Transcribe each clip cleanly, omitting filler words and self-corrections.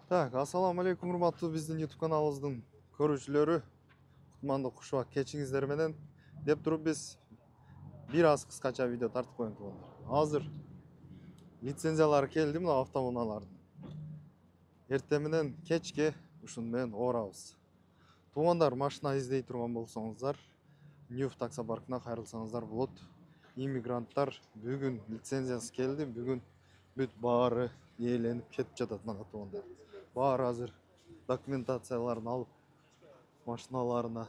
Так, ассаламу алейкум, урматтуу биздин YouTube каналыбыздын көрүүчүлөрү. Кутмандуу кушубак кечиңиздер менен деп туруп биз бир аз кыскача видео тартып коеюн туугандар. Азыр лицензиялары келди мына автоунаалардын. Эртең менен кечке ушуну менен оорабыз. Туугандар, машина издей турган болсоңуздар, Ньюф таксопаркына кайрылсаңыздар болот. Иммигранттар бүгүн лицензиясы келди, бүгүн бүт баары ээленип кетип жатат мына туугандар. Баары азыр документацияларын алып машиналарына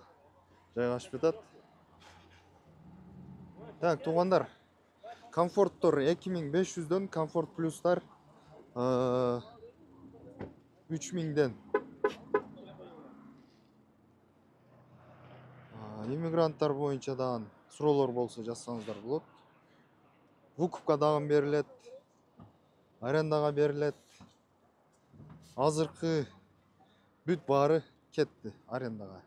жайгашып жатат. Так, туугандар, комфорттор 2500дөн, комфорт плюстар 3000ден. Иммигранттар боюнча дагы суроолор болсо жазсаңыздар болот. Выкупка дагы берилет, арендага берилет. Азыркы бүт баары кетти арендага.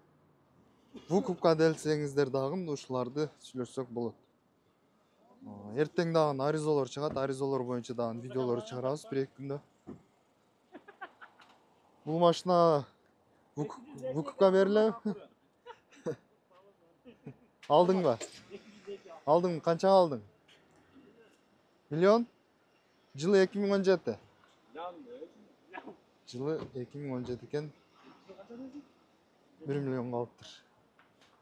Выкупка делсеңиздер дагы ушуларды сүйлөшсөк болот. Эртең дагы аризалар чыгат, аризалар боюнча дагы видеолор чыгарабыз бир-эки күндө. Бул машина выкупка берилеби? Алдыңбы? Алдың, канчага алдың? Миллион? Жылы 2017. Жылы 2017 экен. 1 миллион калыптыр.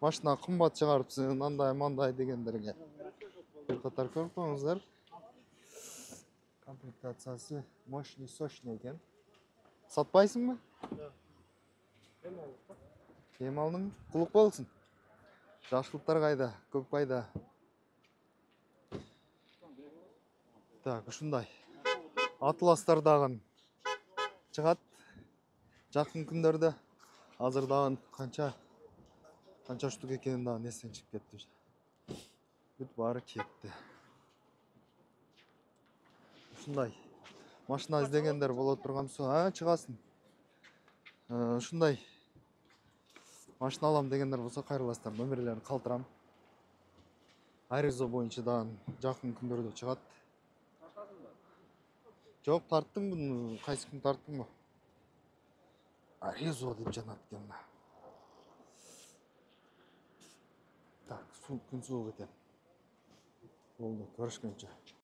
Машина кымбат чыгарыпсың, андай дегендерге бир катар көрүп коюңуздар. Комплектациясы мощный, сочный экен. Сатпайсыңбы? Кем алдың? Кулук болсун. Жакшылыктар кайда? Көп кайда? Так, ушундай. Атластар дагы чыгат жакын күндөрдө. Азыр дагы канча штук экенин дагы эстен чыгып кетти. Бүт баары кетти. Ушундай машина издегендер боло турганса, чыгасын. Ушундай машина алам дегендер болсо кайрыласыздар, номерлерин калтырам. Аризо боюнча дагы жакын күндөрдө чыгат. Жок, тарттың буну, кайсы күн тарттыңбы? Аризо деп жанат экен. Так, күн суук экен. Болду, көрүшкөнчө.